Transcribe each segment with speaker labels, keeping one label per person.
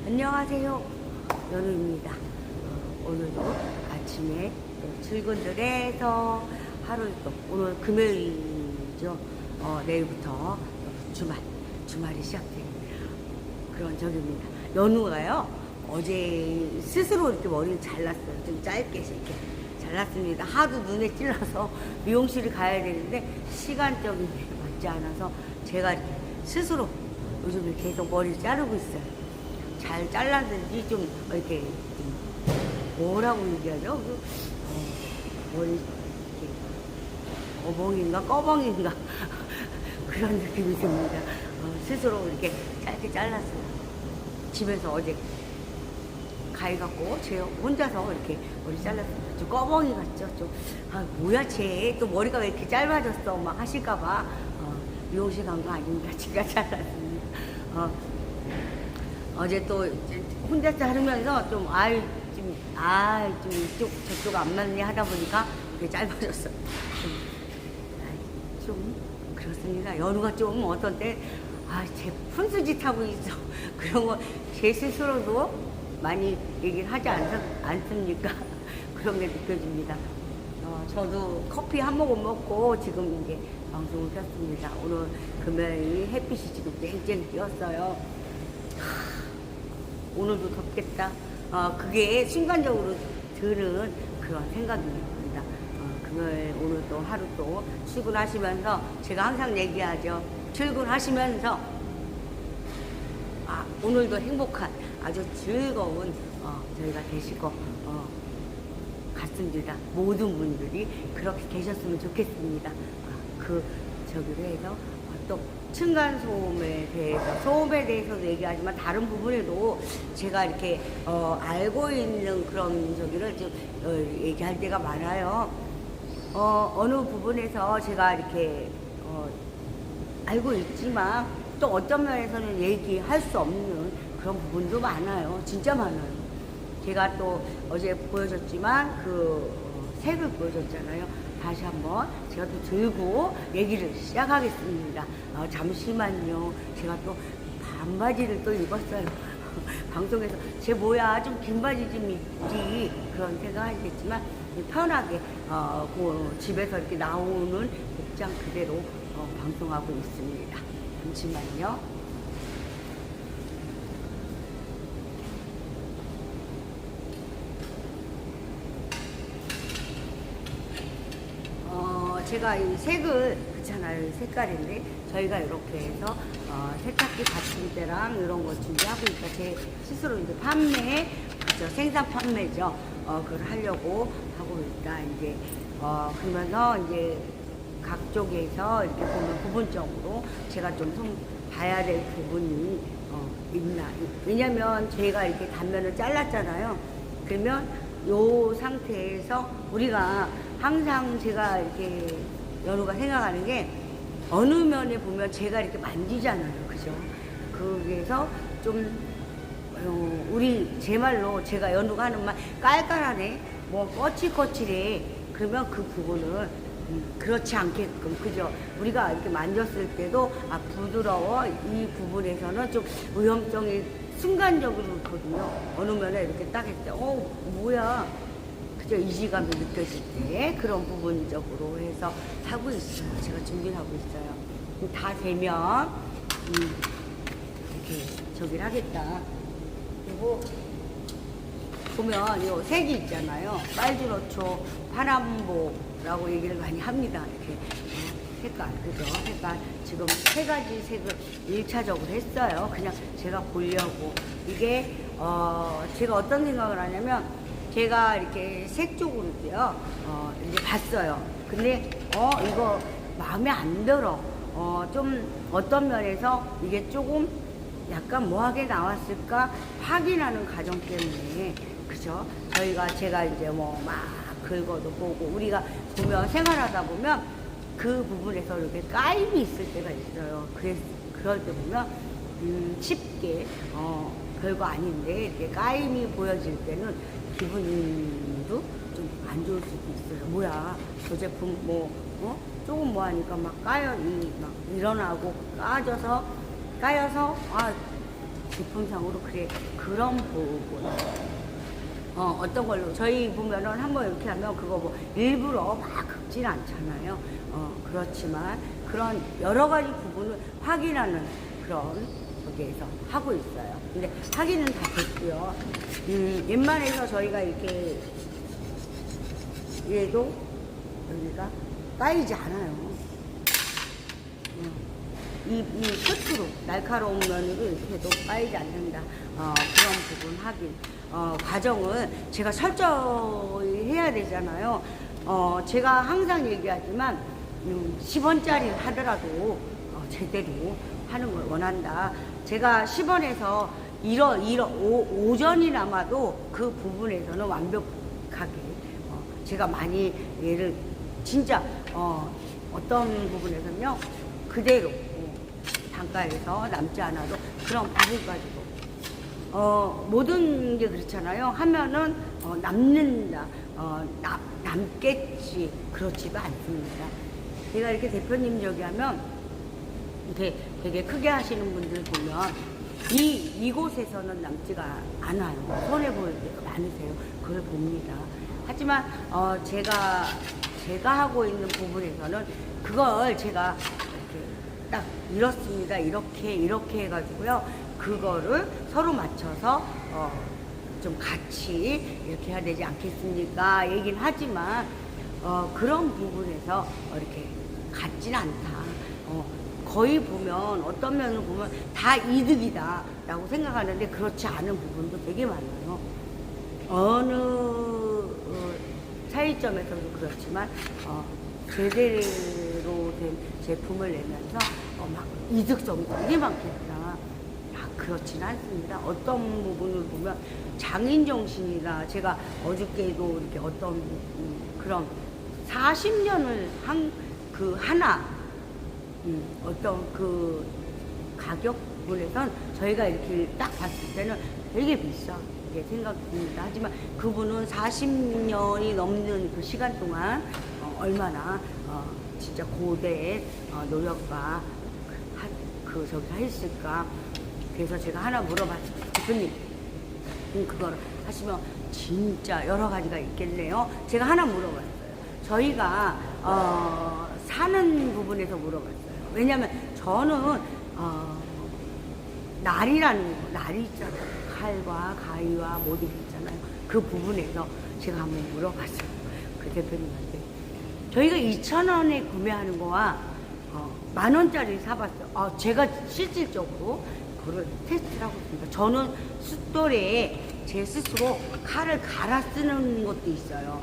Speaker 1: 안녕하세요, 연우입니다. 오늘도 아침에 또 출근을 해서 하루 또 오늘 금요일이죠. 내일부터 주말이 시작된 그런 적입니다. 연우가요, 어제 스스로 이렇게 머리를 잘랐어요. 좀 짧게 이렇게 잘랐습니다. 하도 눈에 찔러서 미용실을 가야 되는데 시간적인 게 맞지 않아서 제가 이렇게 스스로 요즘에 계속 머리를 자르고 있어요. 잘 잘랐는지 좀 이렇게 뭐라고 얘기하죠? 머리 이렇게 어벙인가 꺼벙인가 그런 느낌이 듭니다. 스스로 이렇게 짧게 잘랐어요. 집에서 어제 가해갖고 제 혼자서 이렇게 머리 잘랐습니다. 좀 꺼벙이 같죠? 좀 뭐야 쟤 또 머리가 왜 이렇게 짧아졌어 막 하실까봐 미용실 간 거 아닙니다. 제가 잘랐습니다. 어제 또 혼자 자르면서 좀 이쪽 저쪽 안 맞네 하다 보니까 그게 짧아졌어요. 좀 그렇습니다. 연우가 좀 어떤 때 제 푼수짓 하고 있어 그런 거 제 스스로도 많이 얘기를 하지 않습니까? 그런 게 느껴집니다. 저도 커피 한 모금 먹고 지금 이제 방송을 켰습니다. 오늘 금요일 햇빛이 지금 쨍쨍 띄었어요. 오늘도 덥겠다. 그게 순간적으로 드는 그런 생각입니다. 금요일 오늘 또 하루 또 출근하시면서 제가 항상 얘기하죠. 출근하시면서 오늘도 행복한 아주 즐거운 저희가 되실 것 같습니다. 모든 분들이 그렇게 되셨으면 좋겠습니다. 저기로 해서 또 층간소음에 대해서 소음에 대해서도 얘기하지만 다른 부분에도 제가 이렇게 알고 있는 그런 저기를 좀 얘기할 때가 많아요. 어느 부분에서 제가 이렇게 알고 있지만 또 어떤 면에서는 얘기할 수 없는 그런 부분도 많아요. 진짜 많아요. 제가 또 어제 보여줬지만 색을 보여줬잖아요. 다시 한번 제가 또 들고 얘기를 시작하겠습니다. 잠시만요. 제가 또 반바지를 또 입었어요. 방송에서 쟤 뭐야 좀 긴 바지 좀 입지 그런 생각하시겠지만 편하게 집에서 이렇게 나오는 복장 그대로 방송하고 있습니다. 잠시만요. 제가 이 색을 그렇잖아요. 이 색깔인데 저희가 이렇게 해서 세탁기 받침대랑 이런 거 준비하고 있다. 제 스스로 이제 그죠? 생산 판매죠. 그걸 하려고 하고 있다. 이제 그러면서 이제 각쪽에서 이렇게 보면 부분적으로 제가 좀 봐야 될 부분이 있나. 왜냐면 제가 이렇게 단면을 잘랐잖아요. 그러면 요 상태에서 우리가 항상 제가 이렇게 연우가 생각하는 게 어느 면에 보면 제가 이렇게 만지잖아요. 그죠? 그래서 좀 제 말로 제가 연우가 하는 말 깔깔하네 뭐 거칠거칠해 그러면 그 부분을 그렇지 않게끔 그죠? 우리가 이렇게 만졌을 때도 부드러워 이 부분에서는 좀 오염성이 순간적으로 있거든요. 어느 면에 이렇게 딱 했을 때 뭐야 그죠? 이질감이 느껴질 때 그런 부분적으로 해서 하고 있어요. 제가 준비를 하고 있어요. 다 되면 이렇게 저기를 하겠다. 그리고 보면 요 색이 있잖아요. 빨주노초, 파남보라고 얘기를 많이 합니다. 이렇게 색깔, 그죠? 색깔 지금 3가지 색을 1차적으로 했어요. 그냥 제가 보려고 이게 제가 어떤 생각을 하냐면 제가 이렇게 색 쪽으로도요 이제 봤어요. 근데 이거 마음에 안 들어. 좀 어떤 면에서 이게 조금 약간 뭐하게 나왔을까 확인하는 과정 때문에 그죠? 제가 이제 뭐 막 긁어도 보고 우리가 보면 생활하다 보면 그 부분에서 이렇게 까임이 있을 때가 있어요. 그럴 때 보면 쉽게 별거 아닌데 이렇게 까임이 보여질 때는 기분도 좀 안 좋을 수도 있어요. 뭐야 저 제품 조금 뭐 하니까 막 일어나고 까여서 제품상으로 그래 그런 부분 어떤 걸로 저희 보면은 한번 이렇게 하면 그거 뭐 일부러 막 긁진 않잖아요. 그렇지만 그런 여러 가지 부분을 확인하는 그런 거기에서 하고 있어요. 근데 확인은 다 됐고요. 웬만해서 저희가 이렇게 얘도 여기가 빠이지 않아요. 이 끝으로 날카로운 면으로 이렇게 해도 빠이지 않는다. 그런 부분 확인. 과정은 제가 철저히 해야 되잖아요. 제가 항상 얘기하지만 10원짜리 하더라도 제대로 하는 걸 원한다. 제가 10원에서 오전이 남아도 그 부분에서는 완벽하게 제가 많이 얘를 진짜 어떤 부분에서는요 그대로 단가에서 남지 않아도 그런 부분 가지고 모든 게 그렇잖아요. 하면은 남는다, 남겠지. 그렇지가 않습니다. 제가 이렇게 대표님 저기 하면 이렇게 되게 크게 하시는 분들 보면 이곳에서는 남지가 않아요. 손해 보일 때가 많으세요. 그걸 봅니다. 하지만 제가 하고 있는 부분에서는 그걸 제가 이렇게 딱 이렇습니다. 이렇게 해가지고요. 그거를 서로 맞춰서 좀 같이 이렇게 해야 되지 않겠습니까? 얘기는 하지만 그런 부분에서 이렇게 같진 않다. 거의 보면 어떤 면을 보면 다 이득이다 라고 생각하는데 그렇지 않은 부분도 되게 많아요. 어느 차이점에서도 그렇지만 제대로 된 제품을 내면서 막 이득성이 되게 많겠다. 그렇지는 않습니다. 어떤 부분을 보면 장인 정신이라 제가 어저께도 이렇게 어떤 그런 40년을 한 그 하나 어떤 그 가격분에선 저희가 이렇게 딱 봤을 때는 되게 비싸게 생각됩니다. 하지만 그분은 40년이 넘는 그 시간 동안 얼마나 진짜 고대의 노력과 저기 했을까. 그래서 제가 하나 물어봤어요. 대표님, 그걸 하시면 진짜 여러 가지가 있겠네요. 제가 하나 물어봤어요. 저희가 사는 부분에서 물어봤어요. 왜냐면 저는 날이라는 거, 날이 있잖아요. 칼과 가위와 모든 게 있잖아요. 그 부분에서 제가 한번 물어봤어요. 그 대표님한테. 저희가 2,000원에 구매하는 거와 10,000원짜리 사봤어요. 제가 실질적으로 그걸 테스트를 하고 있습니다. 저는 숫돌에 제 스스로 칼을 갈아 쓰는 것도 있어요.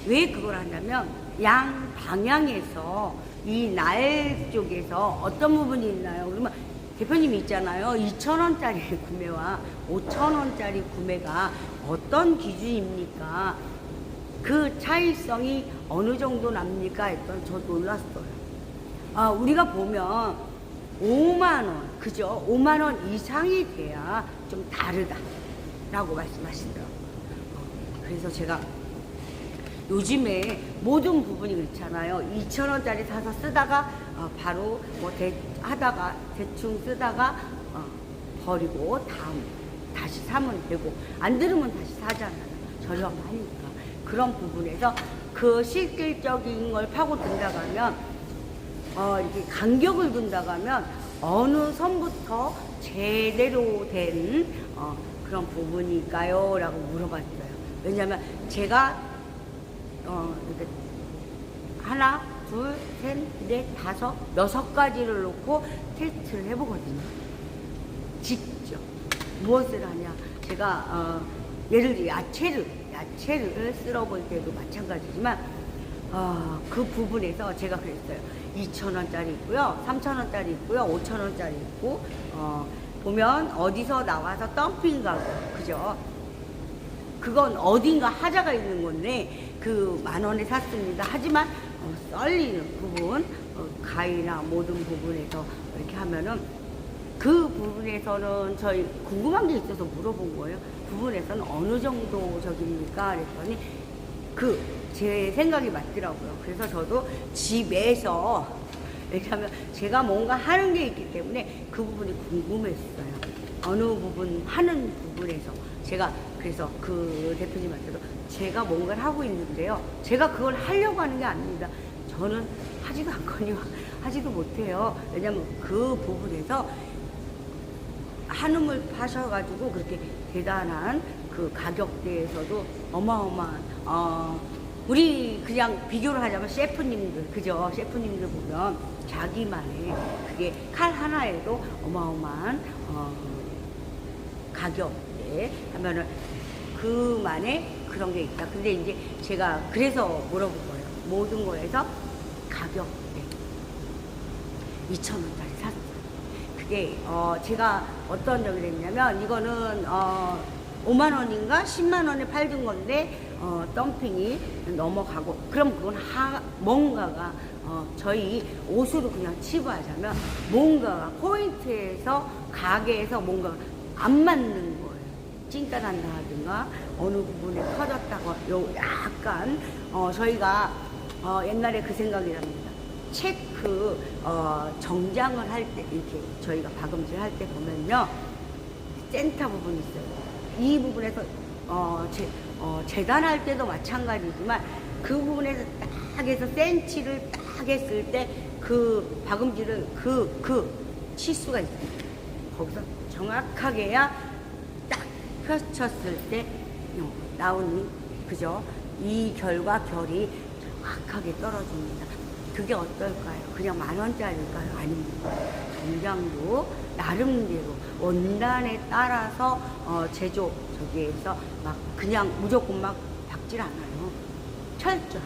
Speaker 1: 왜 그걸 한다면 양 방향에서 이 날 쪽에서 어떤 부분이 있나요? 그러면 대표님이 있잖아요. 2,000원짜리 구매와 5,000원짜리 구매가 어떤 기준입니까? 그 차이성이 어느 정도 납니까? 했더니 저 놀랐어요. 우리가 보면 5만원, 그죠? 5만원 이상이 돼야 좀 다르다라고 말씀하시더라고요. 그래서 제가 요즘에 모든 부분이 그렇잖아요. 2,000원짜리 사서 쓰다가 바로 뭐 하다가 대충 쓰다가 버리고 다시 사면 되고 안 들으면 다시 사잖아요. 저렴하니까. 그런 부분에서 그 실질적인 걸 파고든다고 하면 이렇게 간격을 둔다고 하면 어느 선부터 제대로 된 그런 부분일까요? 라고 물어봤어요. 왜냐면 제가 이렇게 하나, 둘, 셋, 넷, 다섯, 6가지를 놓고 테스트를 해보거든요. 직접. 무엇을 하냐. 제가 예를 들어 야채를 쓸어볼 때도 마찬가지지만 그 부분에서 제가 그랬어요. 2,000원짜리 있고요, 3,000원짜리 있고요, 5,000원짜리 있고 보면 어디서 나와서 덤핑 가고, 그죠? 그건 어딘가 하자가 있는 건데 그 10,000원에 샀습니다. 하지만 썰리는 부분, 가위나 모든 부분에서 이렇게 하면은 그 부분에서는 저희 궁금한 게 있어서 물어본 거예요. 부분에서는 어느 정도 적입니까? 그랬더니 제 생각이 맞더라고요. 그래서 저도 집에서, 왜냐하면 제가 뭔가 하는 게 있기 때문에 그 부분이 궁금했어요. 어느 부분 하는 부분에서 제가 그래서 그 대표님한테도 제가 뭔가를 하고 있는데요. 제가 그걸 하려고 하는 게 아닙니다. 저는 하지도 않거니와 하지도 못해요. 왜냐면 그 부분에서 한움을 파셔가지고 그렇게 대단한 그 가격대에서도 어마어마한 우리 그냥 비교를 하자면 셰프님들 그죠? 셰프님들 보면 자기만의 그게 칼 하나에도 어마어마한 가격대 하면은 그만의 그런 게 있다. 근데 이제 제가 그래서 물어본 거예요. 모든 거에서 가격대 2,000원짜리 샀어요. 그게 제가 어떤 적이 됐냐면 이거는 5만 원인가 10만 원에 팔던 건데 덤핑이 넘어가고 그럼 그건 뭔가가 저희 옷으로 그냥 치부하자면 뭔가가 포인트에서 가게에서 뭔가 안 맞는 거예요. 찐따난다 하든가 어느 부분에 터졌다고 요 약간 저희가 옛날에 그 생각이 납니다. 체크 정장을 할 때 이렇게 저희가 박음질 할 때 보면요 센터 부분이 있어요. 이 부분에서 재단할 때도 마찬가지지만 그 부분에서 딱 해서 센치를 딱 했을 때 그 박음질은 그 치수가 있습니다. 거기서 정확하게 해야 딱 펼쳤을 때 나오는 그죠? 이 결과 결이 정확하게 떨어집니다. 그게 어떨까요? 그냥 10,000원짜리일까요? 아닙니다. 정장도 나름대로 원단에 따라서 제조 저기에서 막 그냥 무조건 막 박질 않아요. 철저히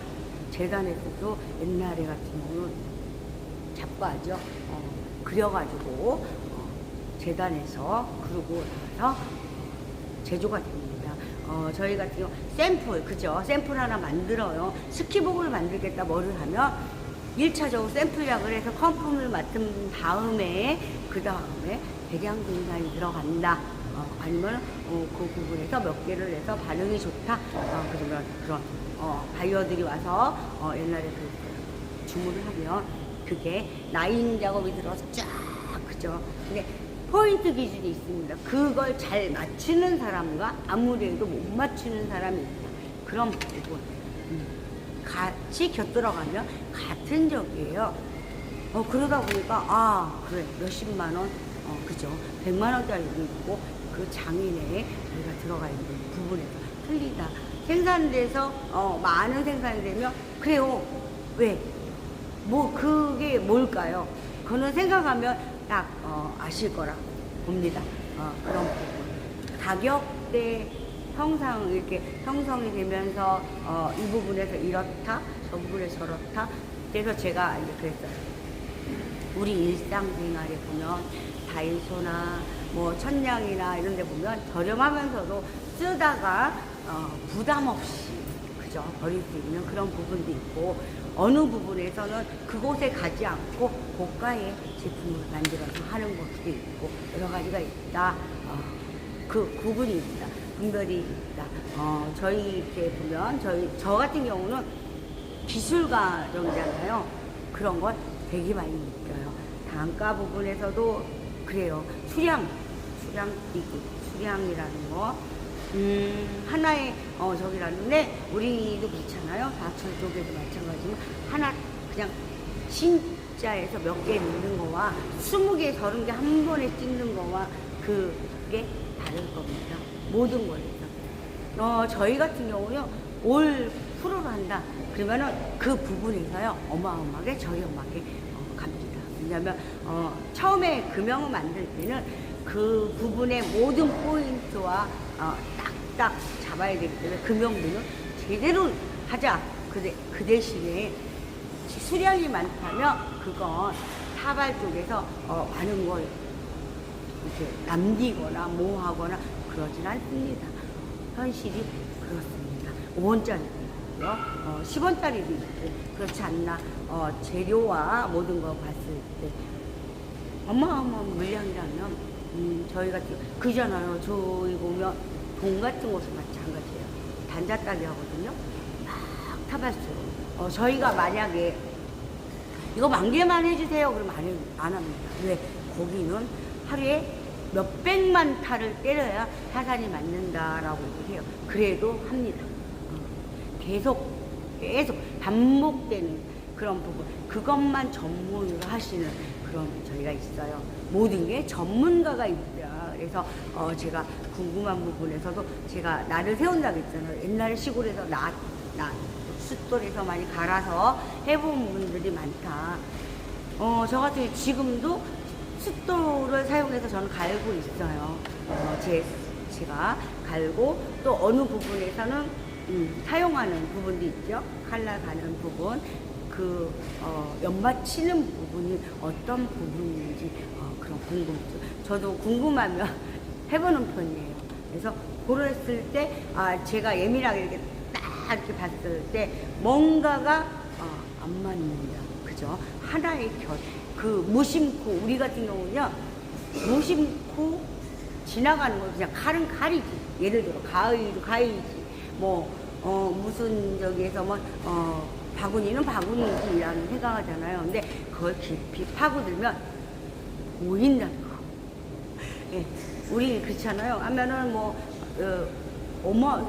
Speaker 1: 재단에서도 옛날에 같은 경우는 잡과죠. 그려가지고 재단에서 그러고 나서 제조가 됩니다. 저희 같은 경우 샘플 그죠? 샘플 하나 만들어요. 스키복을 만들겠다 뭐를 하면 1차적으로 샘플약을 해서 컨펌을 맡은 다음에 그 다음에 대량 생산이 들어간다. 아니면 그 부분에서 몇 개를 내서 반응이 좋다. 그러면 그런 바이어들이 와서 옛날에 그 주문을 하면 그게 라인 작업이 들어서 쫙 그죠. 근데 포인트 기준이 있습니다. 그걸 잘 맞추는 사람과 아무래도 못 맞추는 사람이 있다. 그런 부분. 같이 곁들어가면 같은 적이에요. 그러다 보니까 그래 몇십만 원 그죠 100만 원짜리도 있고 그 장인에 저희가 들어가 있는 부분에서 틀리다. 생산돼서 많은 생산이 되면 그래요. 왜? 뭐 그게 뭘까요? 그거는 생각하면 딱 아실 거라고 봅니다. 그런 부분. 가격대 이렇게 형성이 되면서 이 부분에서 이렇다, 저 부분에서 저렇다. 그래서 제가 이제 그랬어요. 우리 일상생활에 보면 다이소나 뭐 천냥이나 이런 데 보면 저렴하면서도 쓰다가 부담 없이 그죠 버릴 수 있는 그런 부분도 있고 어느 부분에서는 그곳에 가지 않고 고가의 제품을 만들어서 하는 것도 있고 여러 가지가 있다. 그 구분이 있다. 분별이 있다. 저희 이렇게 보면 저 같은 경우는 기술가정이잖아요. 그런 걸 되게 많이 느껴요. 단가 부분에서도 그래요. 수량이라는 거. 하나의 저기라는데 우리도 그렇잖아요. 사천 쪽에도 마찬가지지만 하나 그냥 진짜에서 몇 개 넣는 거와 20개, 30개 한 번에 찍는 거와 그게 다를 겁니다. 모든 거에서. 저희 같은 경우요, 올 프로를 한다. 그러면은 그 부분에서요, 어마어마하게 저렴하게 갑니다. 왜냐면, 처음에 금형을 만들 때는 그 부분의 모든 포인트와 딱딱 잡아야 되기 때문에 금형들은 제대로 하자. 그 대신에 수량이 많다면 그건 사발 쪽에서 많은 걸 이렇게 남기거나 뭐 하거나 그러진 않습니다. 현실이 그렇습니다. 5원짜리도 있고요. 10원짜리도 있고 그렇지 않나. 재료와 모든 거 봤을 때 어마어마한 물량이라면 저희 같은 그잖아요. 저희 보면 돈 같은 것은 마찬가지예요. 단자 따기 하거든요. 막 타발수로. 저희가 만약에 이거 10,000개만 해주세요. 그러면 안 합니다. 왜? 거기는 하루에 몇백만 타를 때려야 타산이 맞는다라고 해요. 그래도 합니다. 계속 반복되는 그런 부분, 그것만 전문으로 하시는 그런 저희가 있어요. 모든 게 전문가가 있다. 그래서 제가 궁금한 부분에서도 제가 나를 세운다고 했잖아요. 옛날에 시골에서 숫돌에서 많이 갈아서 해본 분들이 많다. 저 같은 경우 지금도 숫돌을 사용해서 저는 갈고 있어요. 제가 갈고 또 어느 부분에서는 사용하는 부분도 있죠. 칼날 가는 부분, 연마 치는 부분이 어떤 부분인지 그런 궁금증. 저도 궁금하면 해보는 편이에요. 그래서 그랬을 때 제가 예민하게 이렇게 딱 이렇게 봤을 때 뭔가가 안 맞는다. 그죠? 하나의 무심코, 우리 같은 경우는요, 무심코 지나가는 거 그냥 칼은 칼이지. 예를 들어 가위지. 무슨 저기에서 바구니는 바구니지라는 생각하잖아요. 근데 그걸 깊이 파고들면 보인다는 거. 예, 우리 그렇잖아요. 하면은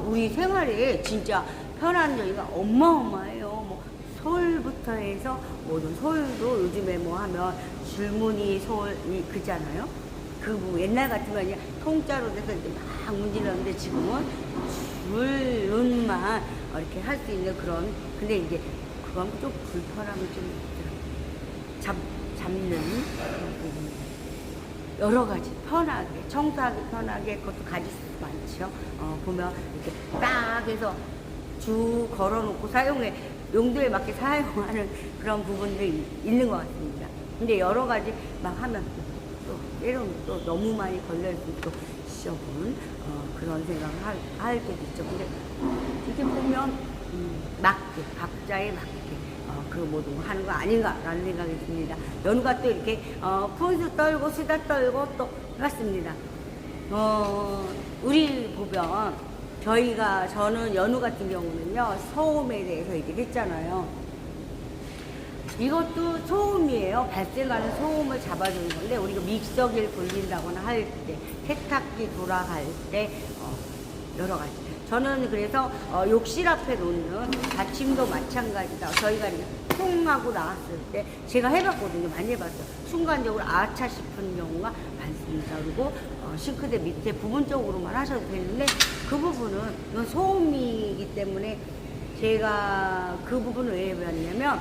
Speaker 1: 우리 생활에 진짜 편한 저희가 어마어마해요. 서울부터 해서 모든 서울도 요즘에 하면 줄무늬 서울이 그잖아요. 옛날 같으면 그냥 통짜로 돼서 이제 막 문질렀는데 지금은 줄눈만 이렇게 할 수 있는 그런, 근데 이제 그건 좀 불편함이 좀 있더라고요. 잡는 그런 부분. 여러 가지 편하게, 청소하기 편하게 그것도 가질 수 많죠. 보면 이렇게 딱 해서 쭉 걸어놓고 용도에 맞게 사용하는 그런 부분들이 있는 것 같습니다. 근데 여러 가지 막 하면 또 때로는 또 너무 많이 걸려있으면 또 시험은 그런 생각을 할 때도 있죠. 근데 이게 보면 각자에 맞게 그 모든 거 하는 거 아닌가라는 생각이 듭니다. 연우가 또 이렇게 푼수 떨고 수다 떨고 또 해봤습니다. 우리 보면 저는 연우 같은 경우는요, 소음에 대해서 얘기를 했잖아요. 이것도 소음이에요. 발생하는 소음을 잡아주는 건데, 우리가 믹서기를 돌린다거나 할 때, 세탁기 돌아갈 때, 여러 가지. 저는 그래서 욕실 앞에 놓는 받침도 마찬가지다. 저희가 이렇게 쿵 하고 나왔을 때 제가 해봤거든요. 많이 해봤어요. 순간적으로 아차 싶은 경우가 많습니다. 그리고 싱크대 밑에 부분적으로만 하셔도 되는데, 그 부분은 이건 소음이기 때문에 제가 그 부분을 왜 해봤냐면,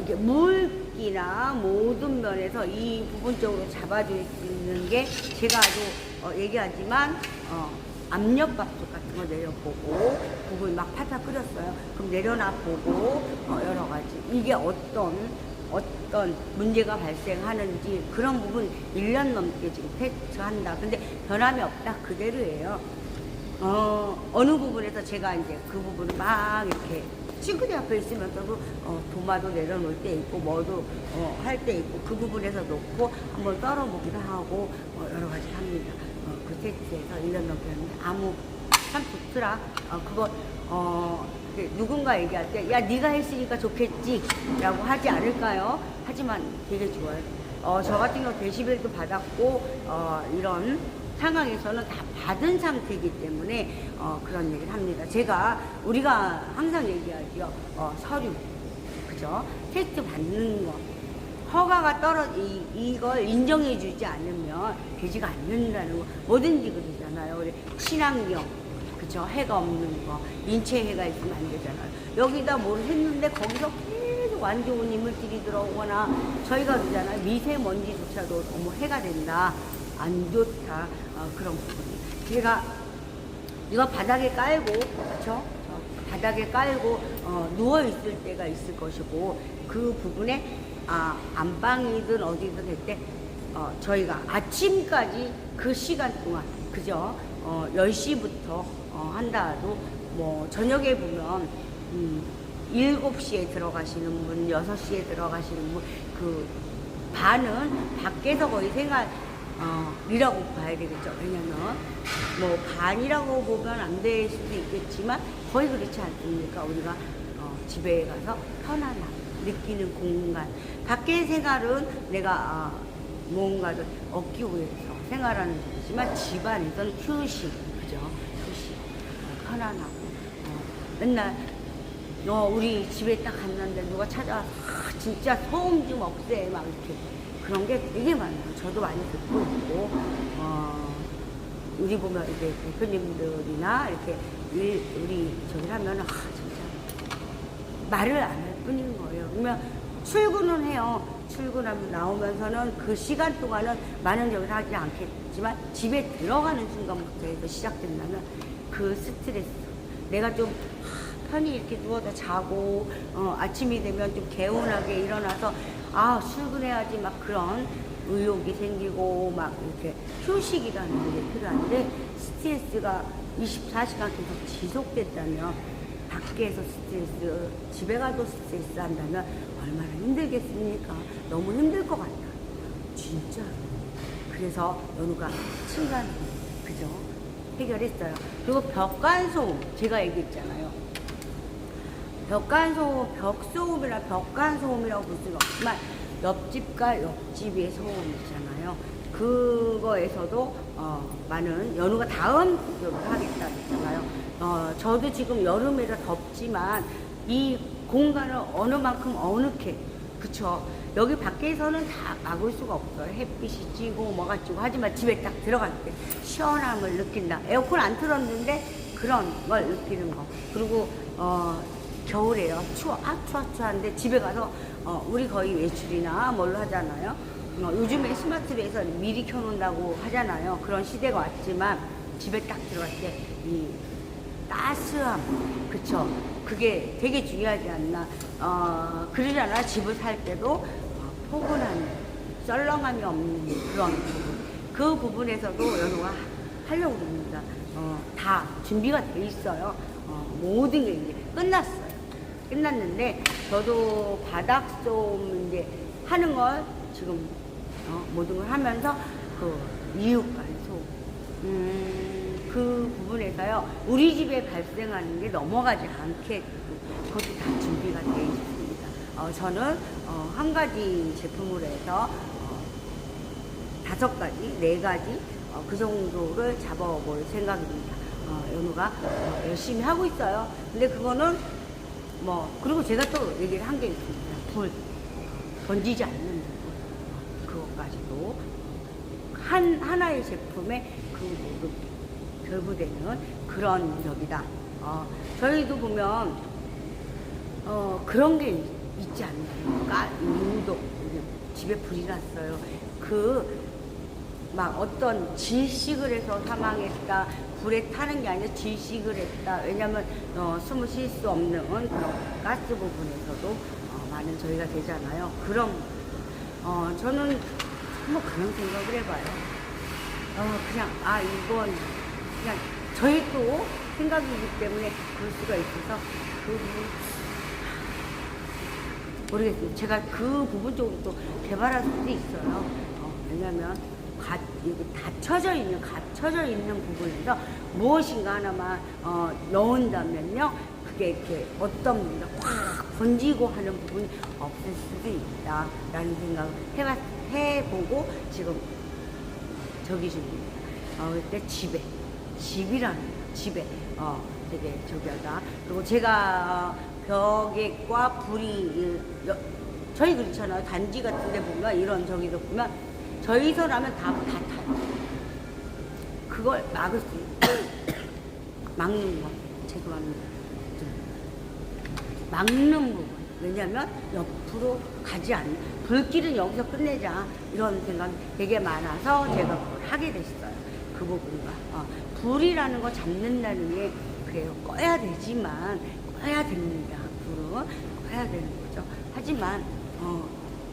Speaker 1: 이게 물기나 모든 면에서 이 부분적으로 잡아줄 수 있는 게, 제가 아주 얘기하지만 압력밥솥 같은 거 내려보고 국을 막 파타 끓였어요. 그럼 내려놔보고 여러 가지 이게 어떤 문제가 발생하는지 그런 부분 1년 넘게 지금 테스트한다. 근데 변함이 없다. 그대로예요. 어느 부분에서 제가 이제 그 부분을 막 이렇게 싱크대 앞에 있으면서도 도마도 내려놓을 때 있고 뭐도 할 때 있고, 그 부분에서 놓고 한번 썰어보기도 하고 여러 가지 합니다. 그 테스트에서 1년 넘게 했는데 참 좋더라. 누군가 얘기할 때 야 네가 했으니까 좋겠지 라고 하지 않을까요? 하지만 되게 좋아요. 저 같은 경우 데시벨도 받았고 이런 상황에서는 다 받은 상태이기 때문에 그런 얘기를 합니다. 우리가 항상 얘기하죠. 서류, 그죠? 테스트 받는 거, 허가가 이걸 인정해주지 않으면 되지가 않는다는 거, 뭐든지 그러잖아요. 우리 친환경, 그죠? 해가 없는 거, 인체 해가 있으면 안 되잖아요. 여기다 뭘 했는데 거기서 계속 안 좋은 이물질이 들어오거나, 저희가 그러잖아요. 미세먼지조차도 너무 해가 된다, 안 좋다, 그런 부분이. 제가 이거 바닥에 깔고, 그쵸? 바닥에 깔고 누워 있을 때가 있을 것이고, 그 부분에 안방이든 어디든 할 때 저희가 아침까지 그 시간 동안, 그죠? 10시부터 한다도 저녁에 보면 7시에 들어가시는 분, 6시에 들어가시는 분, 그 반은 밖에서 거의 생활이라고 봐야 되겠죠. 왜냐면 반이라고 보면 안 될 수도 있겠지만 거의 그렇지 않습니까? 우리가 집에 가서 편안함 느끼는 공간, 밖의 생활은 내가 무언가를 얻기 위해서 생활하는 중이지만 집안에서는 휴식, 그죠? 휴식, 편안하고 맨날 우리 집에 딱 갔는데 누가 찾아와서 진짜 소음 좀 없애 막 이렇게 그런 게 되게 많아요. 저도 많이 듣고 있고 우리 보면 이제 대표님들이나 이렇게 우리 저기 하면 진짜 말을 안 할 뿐인 거예요. 그러면 출근은 해요. 출근하면 나오면서는 그 시간 동안은 많은 적을 하지 않겠지만 집에 들어가는 순간부터 해서 시작된다면 그 스트레스, 내가 좀 편히 이렇게 누워서 자고 아침이 되면 좀 개운하게 일어나서 출근해야지 막 그런 의욕이 생기고 막 이렇게 휴식이라는 게 필요한데 스트레스가 24시간 계속 지속됐다면 밖에서 스트레스, 집에 가도 스트레스 한다면 얼마나 힘들겠습니까? 너무 힘들 것 같아요. 진짜. 그래서 연우가 층간, 그죠? 해결했어요. 그리고 벽간소음, 제가 얘기했잖아요. 벽소음이나 벽간소음이라고 볼 수는 없지만 옆집과 옆집의 소음이잖아요. 그거에서도 많은 연우가 다음 비교를 하겠다 했잖아요. 저도 지금 여름이라 덥지만 이 공간을 어느 만큼 어느게, 그쵸? 여기 밖에서는 다 막을 수가 없어요. 햇빛이 찌고 뭐가 찌고 하지만 집에 딱 들어갈 때 시원함을 느낀다. 에어컨 안 틀었는데 그런 걸 느끼는 거. 그리고 겨울에요. 추한데 집에 가서 우리 거의 외출이나 뭘로 하잖아요. 요즘에 스마트에서 미리 켜놓는다고 하잖아요. 그런 시대가 왔지만 집에 딱 들어갈 때 이 따스함, 그쵸? 그게 되게 중요하지 않나. 그러잖아. 집을 살 때도 포근한, 썰렁함이 없는 그런 부분. 그 부분에서도 연우가 하려고 합니다. 다 준비가 돼 있어요. 모든 게 이제 끝났어요. 끝났는데 저도 바닥소음 이제 하는 걸 지금 모든 걸 하면서 그 이웃간소 그 부분에서요 우리 집에 발생하는 게 넘어가지 않게 그것도 다 준비가 되어 있습니다. 저는 한 가지 제품으로 해서 5가지, 4가지 그 정도를 잡아볼 생각입니다. 연우가 열심히 하고 있어요. 근데 그거는 그리고 제가 또 얘기를 한 게 있습니다. 불 번지지 않는 부분, 그것까지도 하나의 제품에 그 모두 결부되는 그런 적이다. 저희도 보면 그런 게 있지 않나요? 유독 집에 불이 났어요. 막 어떤 질식을 해서 사망했다. 불에 타는 게 아니라 질식을 했다. 왜냐면 숨을 쉴 수 없는 그런 가스 부분에서도 많은 저희가 되잖아요. 그럼 저는 그런 생각을 해봐요. 그냥 이건 그냥 저희 또 생각이기 때문에 그럴 수가 있어서 모르겠어요. 제가 그 부분 쪽으로 또 개발할 수도 있어요. 왜냐면 갇혀져 있는 부분에서 무엇인가 하나만 넣은다면요, 그게 이렇게 어떤 분이 확 번지고 하는 부분이 없을 수도 있다라는 생각을 해보고 지금 저기 중입니다. 그때 집이라는 집에 되게 저기 하다. 그리고 제가 벽에과 불이 저희 그렇잖아요. 단지 같은 데 보면 이런 저기도 보면 저희 손하면 다 타요. 그걸 막을 수 막는 거. 죄송합니다. 막는 부분. 왜냐면 옆으로 가지 않는, 불길은 여기서 끝내자. 이런 생각이 되게 많아서 제가 그걸 하게 됐어요. 그 부분과. 불이라는 거 잡는다는 게 그래요. 꺼야 되지만, 꺼야 됩니다. 불은. 꺼야 되는 거죠. 하지만,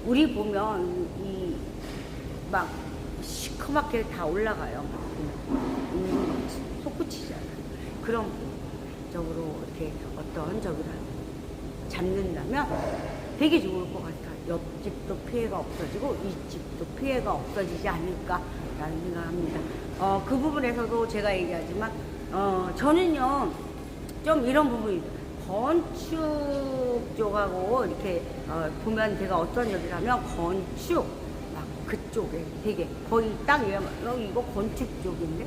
Speaker 1: 우리 보면, 막, 시커멓게 다 올라가요. 솟구치잖아요. 그런 쪽으로 이렇게 어떤 저기를 잡는다면 되게 좋을 것 같아요. 옆집도 피해가 없어지고 이 집도 피해가 없어지지 않을까라는 생각합니다. 그 부분에서도 제가 얘기하지만 저는요 좀 이런 부분이 건축 쪽하고 이렇게 보면 제가 어떤 얘기를 하면 건축 막 그쪽에 되게 거의 딱 이거 건축 쪽인데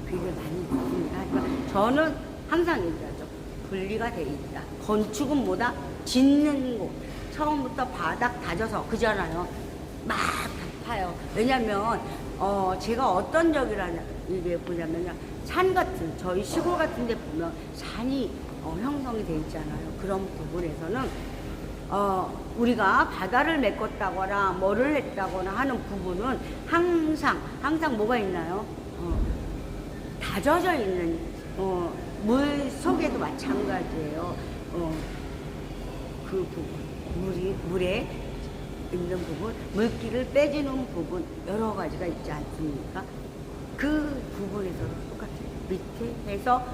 Speaker 1: 되게 많이 있습니다. 하지만 저는 항상 얘기하죠. 분리가 돼 있다. 건축은 뭐다? 짓는 곳. 처음부터 바닥 다져서 그잖아요. 막 파요. 왜냐면 제가 어떤 적이라냐 이게 뭐냐면요. 산 같은 저희 시골 같은 데 보면 산이 형성이 돼 있잖아요. 그런 부분에서는 우리가 바다를 메꿨다거나 뭐를 했다거나 하는 부분은 항상 뭐가 있나요? 다져져 있는 물 속에도 마찬가지예요. 그 부분 물에 있는 부분, 물기를 빼주는 부분 여러 가지가 있지 않습니까? 그 부분에서도 똑같아요. 밑에 해서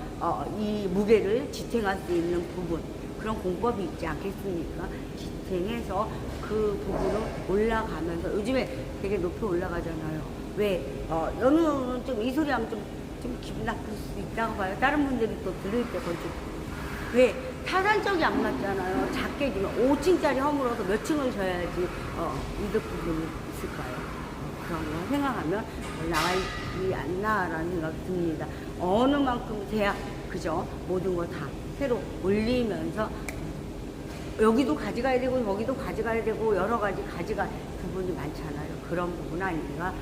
Speaker 1: 이 무게를 지탱할 수 있는 부분 그런 공법이 있지 않겠습니까? 지탱해서 그 부분을 올라가면서 요즘에 되게 높이 올라가잖아요. 왜 연우는 좀 이 소리 하면 좀 기분 나쁠 수 있다고 봐요. 다른 분들이 또 들을 때 건축 왜 타산적이 안 맞잖아요. 작게 지면 5층짜리 허물어서 몇 층을 져야지 이득 부분이 있을까요? 그런 거 생각하면 나가지 않나라는 생각이 듭니다. 어느 만큼 돼야 그죠? 모든 거 다 새로 올리면서 여기도 가져가야 되고 여기도 가져가야 되고 여러 가지 가져갈 부분이 많잖아요. 그런 부분 아닌가?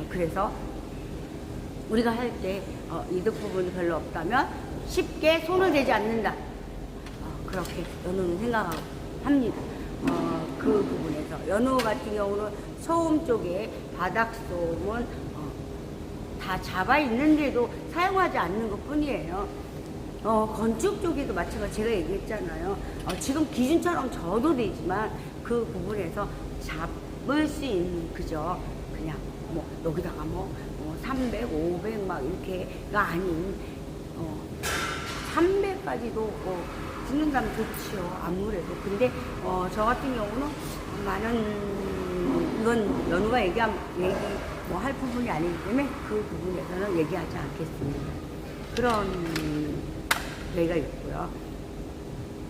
Speaker 1: 그래서 우리가 할 때 이득 부분이 별로 없다면 쉽게 손을 대지 않는다. 그렇게 연우는 생각하고 합니다. 그 부분에서 연우 같은 경우는 소음 쪽에 바닥 소음은 다 잡아 있는데도 사용하지 않는 것 뿐이에요. 건축 쪽에도 마찬가지 제가 얘기했잖아요. 지금 기준처럼 져도 되지만 그 부분에서 잡을 수 있는 그죠? 그냥 뭐 여기다가 뭐 300, 500 막 이렇게가 아닌 300까지도 붙는다면 좋지요. 아무래도. 근데 저 같은 경우는 많은 이건 연우가 얘기 뭐 할 부분이 아니기 때문에 그 부분에서는 얘기하지 않겠습니다. 그런 얘기가 있고요.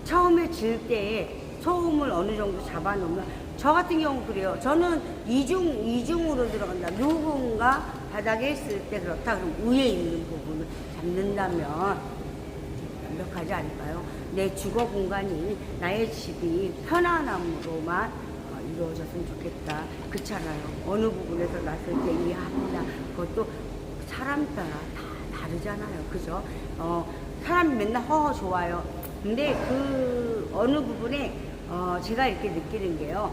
Speaker 1: 처음에 질 때에 소음을 어느 정도 잡아놓으면 저 같은 경우 그래요. 저는 이중으로 들어간다. 누군가 바닥에 있을 때 그렇다. 그럼 위에 있는 부분을 잡는다면 완벽하지 않을까요? 내 주거 공간이 나의 집이 편안함으로만 이루어졌으면 좋겠다. 그렇잖아요. 어느 부분에서 났을 때 이해합니다. 그것도 사람 따라 다 다르잖아요. 그죠? 사람이 맨날 좋아요. 근데 그 어느 부분에 제가 이렇게 느끼는 게요.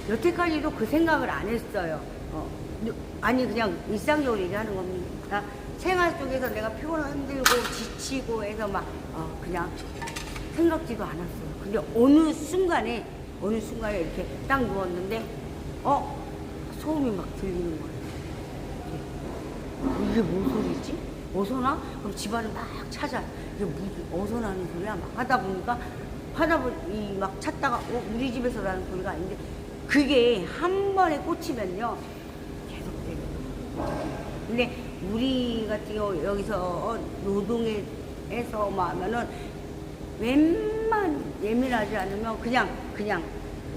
Speaker 1: 여태까지도 그 생각을 안 했어요. 아니 그냥 일상적으로 얘기하는 겁니다. 생활 속에서 내가 피곤하고 힘들고 지치고 해서 막 그냥 생각지도 않았어요. 근데 어느 순간에 이렇게 딱 누웠는데 소음이 막 들리는 거예요. 이게 뭔 소리지? 어디서 나? 그럼 집안을 막 찾아. 이게 어디서 나는 소리야? 막 하다 보니까 막 찾다가 우리 집에서 나는 소리가 아닌데 그게 한 번에 꽂히면요 계속돼요. 근데 우리 같은 경우 여기서 노동에서 하면은 웬만 예민하지 않으면 그냥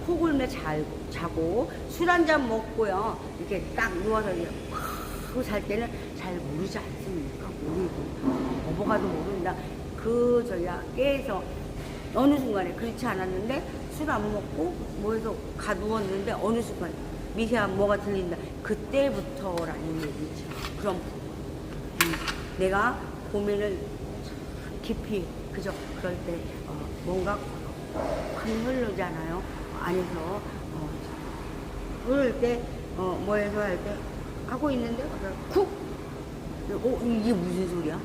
Speaker 1: 코골며 자고 술 한잔 먹고요 이렇게 딱 누워서 잘 때는 잘 모르지 않습니까? 모르고 어버가도 모른다. 저희가 깨서 어느 순간에 그렇지 않았는데 술 안 먹고 뭐해서 누웠는데 어느 순간 미세한 뭐가 들린다. 그때부터라는 얘기죠. 그런 부분. 내가 고민을 깊이 그죠? 그럴 때 뭔가 확 흐르잖아요. 안에서 흐를 때 뭐해서 할 때 하고 있는데 쿡 이게 무슨 소리야?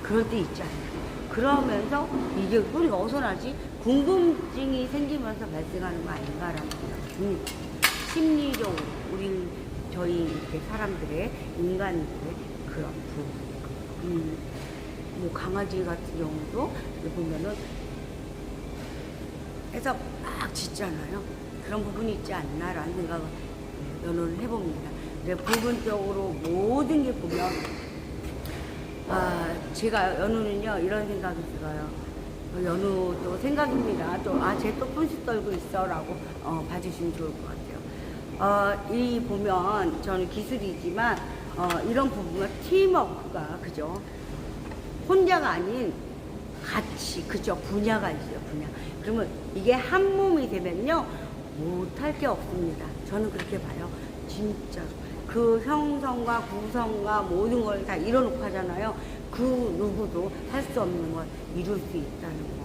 Speaker 1: 그럴 때 있지 않나요? 그러면서 이게 소리가 어디서 나지? 궁금증이 생기면서 발생하는 거 아닌가라는 생각이 듭니다. 심리적으로 저희 이렇게 사람들의 인간들의 그런 부분. 뭐 강아지 같은 경우도 보면은 해서 막 짖잖아요. 그런 부분이 있지 않나라는 생각을 연호를 해봅니다. 근데 부분적으로 모든 게 보면 제가 연우는요 이런 생각이 들어요. 연우도 생각입니다. 쟤 또 분수 떨고 있어라고 봐주시면 좋을 것 같아요. 이 보면 저는 기술이지만 이런 부분은 팀워크가 그죠? 혼자가 아닌 같이 그죠? 분야가 있어요, 분야. 그러면 이게 한 몸이 되면요 못할 게 없습니다. 저는 그렇게 봐요, 진짜로. 그 형성과 구성과 모든 걸 다 이뤄놓고 하잖아요. 그 누구도 할 수 없는 걸 이룰 수 있다는 거.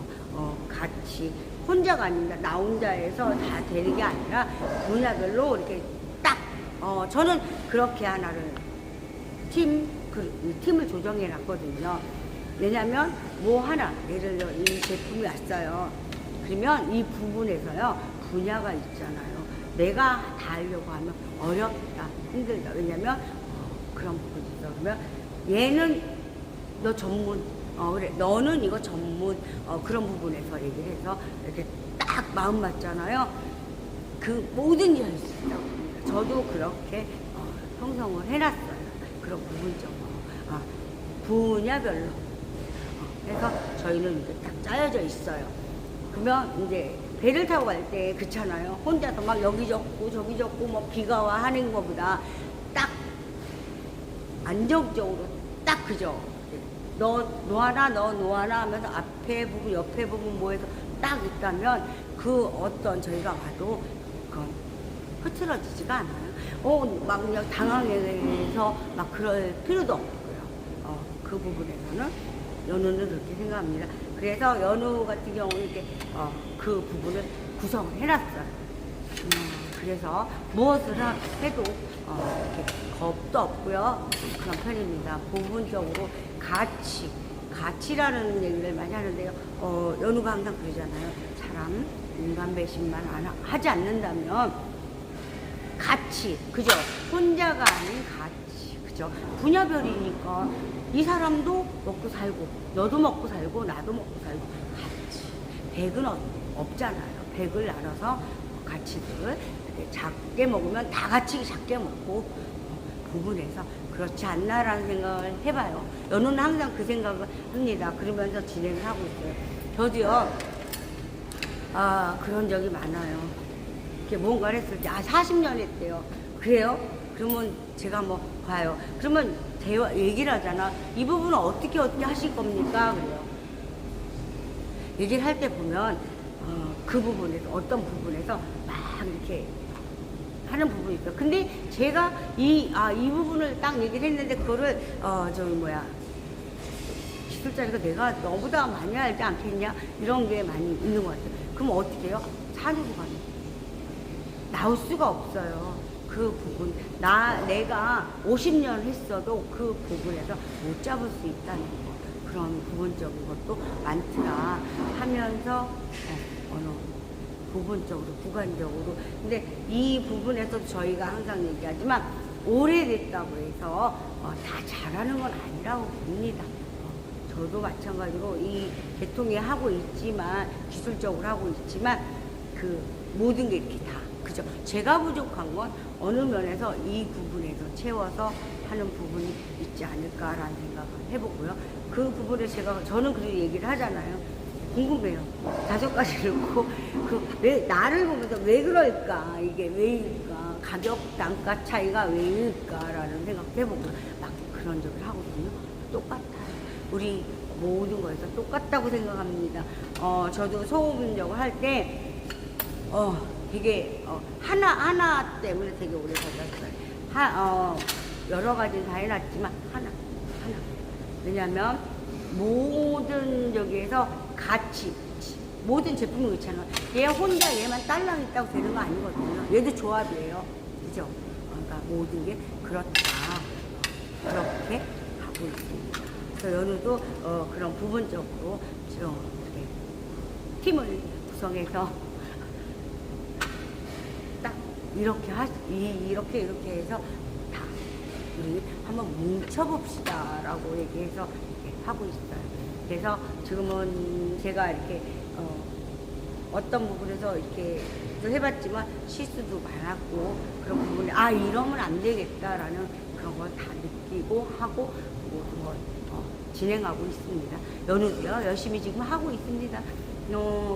Speaker 1: 같이 혼자가 아닙니다. 나 혼자에서 다 되는 게 아니라 분야별로 이렇게 딱 저는 그렇게 하나를 팀을 조정해 놨거든요. 왜냐면 뭐 하나 예를 들어 이 제품이 왔어요. 그러면 이 부분에서요 분야가 있잖아요. 내가 다 하려고 하면 어렵다, 힘들다. 왜냐면 그런 부분이 있어. 그러면 얘는 너 전문, 그래 너는 이거 전문, 그런 부분에서 얘기를 해서 이렇게 딱 마음 맞잖아요. 그 뭐든지 할 수 있다고 봅니다. 저도 그렇게 형성을 해놨어요. 그런 부분적으로 분야별로. 그래서 저희는 이제 딱 짜여져 있어요. 그러면 이제 배를 타고 갈 때 그렇잖아요. 혼자서 막 여기 젓고 저기 젓고 뭐 비가 와 하는 것보다 딱 안정적으로 딱 그죠. 너 놓아라 너 놓아라 하면서 앞에 부분 옆에 부분 뭐해서 딱 있다면 그 어떤 저희가 봐도 그건 흐트러지지가 않아요. 막 그냥 당황해서 막 그럴 필요도 없고요. 그 부분에서는 연우는 그렇게 생각합니다. 그래서 연우 같은 경우는 이렇게 그 부분을 구성을 해놨어요. 그래서 무엇을 해도 이렇게 겁도 없고요. 그런 편입니다. 부분적으로 가치라는 얘기를 많이 하는데요. 연우가 항상 그러잖아요. 사람 인간 배신만 하지 않는다면 가치, 그죠? 혼자가 아닌 가치, 그죠? 분야별이니까 이 사람도 먹고 살고 너도 먹고 살고 나도 먹고 살고 같이 100은 없잖아요. 100을 나눠서 가치들을 작게 먹으면 다 같이 작게 먹고 부분에서 그렇지 않나라는 생각을 해봐요. 연우는 항상 그 생각을 합니다. 그러면서 진행을 하고 있어요. 저도요 그런 적이 많아요. 이렇게 뭔가를 했을 때 40년 했대요. 그래요? 그러면 제가 뭐 봐요. 그러면 얘기를 하잖아. 이 부분은 어떻게 하실 겁니까? 그래요. 얘기를 할 때 보면 그 부분에서 어떤 부분에서 막 이렇게 하는 부분이 있어요. 근데 제가 이 부분을 딱 얘기를 했는데 그거를 기술자니까 내가 너보다 많이 알지 않겠냐 이런 게 많이 있는 것 같아요. 그럼 어떻게 해요? 산으로 가는 거예요. 나올 수가 없어요. 그 부분 내가 50년 했어도 그 부분에서 못 잡을 수 있다는 거. 그런 부분적인 것도 많더라 하면서 어느 부분적으로 구간적으로 근데 이 부분에서 저희가 항상 얘기하지만 오래됐다고 해서 다 잘하는 건 아니라고 봅니다. 저도 마찬가지로 이 계통에 하고 있지만 기술적으로 하고 있지만 그 모든 게 이렇게 다 그죠. 제가 부족한 건 어느 면에서 이 부분에서 채워서 하는 부분이 있지 않을까라는 생각을 해보고요. 그 부분에 저는 그렇게 얘기를 하잖아요. 궁금해요. 5가지 놓고 왜 나를 보면서 왜 그럴까 이게 왜일까 가격 단가 차이가 왜일까라는 생각을 해보고 막 그런 적을 하거든요. 똑같아요. 우리 모든 거에서 똑같다고 생각합니다. 저도 소음적을 할 때 되게 하나 때문에 되게 오래 걸렸어요. 여러 가지 다 해놨지만 하나. 왜냐면 모든 저기에서 같이 모든 제품이 그렇잖아요. 얘 혼자 얘만 딸랑 있다고 되는 거 아니거든요. 얘도 조합이에요. 그죠? 그러니까 모든 게 그렇다. 그렇게 하고 있습니다. 그래서 연우도 그런 부분적으로 이렇게 팀을 구성해서 딱 이렇게 이렇게 해서 다 우리 한번 뭉쳐봅시다라고 얘기해서 이렇게 하고 있어요. 그래서 지금은 제가 이렇게 어떤 부분에서 이렇게 해봤지만 실수도 많았고 그런 부분에 이러면 안 되겠다라는 그런 걸 다 느끼고 하고 모든 걸 진행하고 있습니다. 연우도요 열심히 지금 하고 있습니다.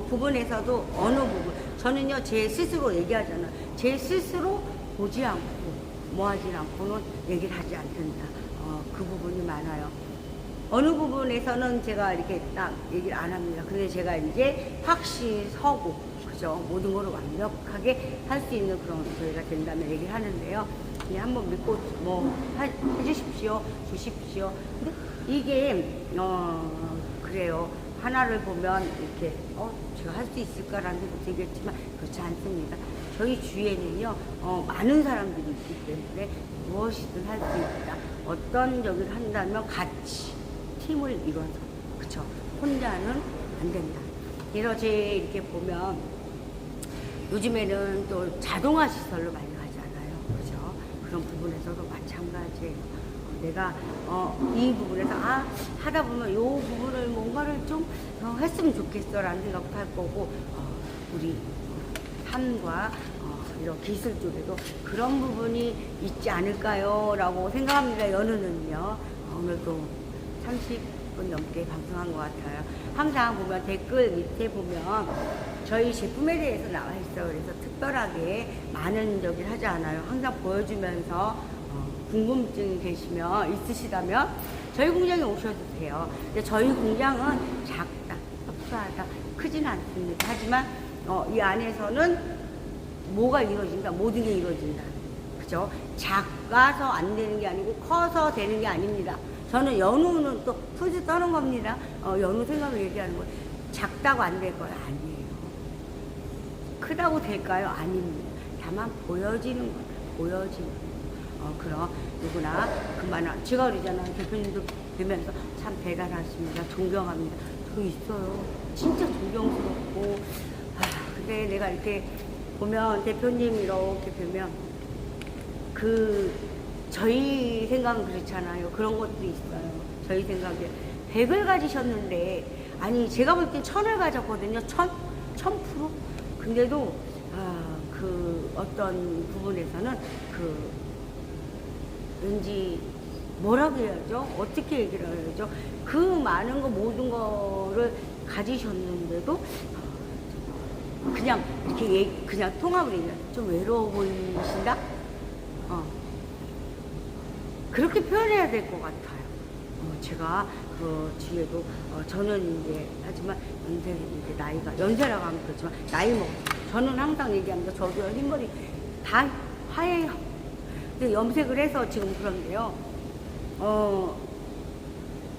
Speaker 1: 부분에서도 어느 부분 저는요 제 스스로 얘기하잖아요. 제 스스로 보지 않고 뭐 하지 않고는 얘기를 하지 않는다. 그 부분이 많아요. 어느 부분에서는 제가 이렇게 딱 얘기를 안 합니다. 근데 제가 이제 확실히 서고, 그죠? 모든 걸 완벽하게 할 수 있는 그런 저희가 된다면 얘기를 하는데요. 그냥 한번 믿고 뭐 해주십시오, 주십시오. 근데 이게 그래요. 하나를 보면 이렇게 제가 할 수 있을까라는 생각이 들겠지만 그렇지 않습니다. 저희 주위에는요 많은 사람들이 있기 때문에 무엇이든 할 수 있다. 어떤 저기를 한다면 같이 팀을 이뤄서, 그쵸? 혼자는 안 된다. 그래서 제 이렇게 보면 요즘에는 또 자동화 시설로 많이 가잖아요. 그죠? 그런 부분에서도 마찬가지예요. 내가 이 부분에서 하다 보면 요 부분을 뭔가를 좀 했으면 좋겠어라는 생각도 할 거고, 우리 삶과 이런 기술 쪽에도 그런 부분이 있지 않을까요? 라고 생각합니다. 연우는요. 오늘도 30분 넘게 방송한 것 같아요. 항상 보면 댓글 밑에 보면 저희 제품에 대해서 나와 있어요. 그래서 특별하게 많은 저기를 하지 않아요. 항상 보여주면서 궁금증이 있으시다면 저희 공장에 오셔도 돼요. 근데 저희 공장은 작다, 협소하다, 크지는 않습니다. 하지만 이 안에서는 뭐가 이루어진다? 모든 게 이루어진다. 그죠? 작아서 안 되는 게 아니고 커서 되는 게 아닙니다. 저는 연우는 또 풀지 떠는 겁니다. 연우 생각을 얘기하는 거예요. 작다고 안 될 거예요? 아니에요. 크다고 될까요? 아닙니다. 다만 보여지는 거예요. 보여지는 거예요. 그럼 누구나 그만한, 제가 그러잖아요. 대표님도 뵈면서 참 대단하십니다. 존경합니다. 저 있어요. 진짜 존경스럽고. 근데 내가 이렇게 보면 대표님 이렇게 뵈면 저희 생각은 그렇잖아요. 그런 것도 있어요. 저희 생각에 100을 가지셨는데, 아니 제가 볼 땐 1000을 가졌거든요. 1000%? 근데도 그 어떤 부분에서는 왠지 뭐라고 해야죠? 어떻게 얘기를 해야죠? 그 많은 거 모든 거를 가지셨는데도 그냥 이렇게 그냥 통합을 얘기해요. 좀 외로워 보이신다? 그렇게 표현해야 될 것 같아요. 제가 그 뒤에도 저는 이제 하지만 이제 나이가 연세라고 하면 그렇지만 나이 먹 저는 항상 얘기합니다. 저도 흰머리 다 하얘요. 근데 염색을 해서 지금 그런데요.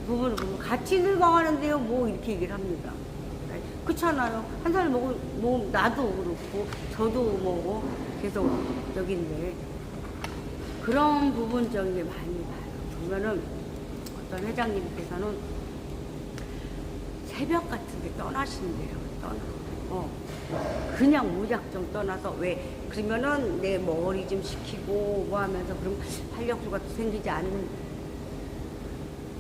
Speaker 1: 부분을 보면 같이 늙어가는데요. 뭐 이렇게 얘기를 합니다. 그렇잖아요. 한 살 먹은 뭐 나도 그렇고 저도 뭐 계속 여기인데 그런 부분적인 게 많이 봐요. 보면은 어떤 회장님께서는 새벽 같은 데 떠나신대요. 그냥 무작정 떠나서 왜 그러면은 내 머리 좀 식히고 뭐 하면서 그럼 활력소가 또 생기지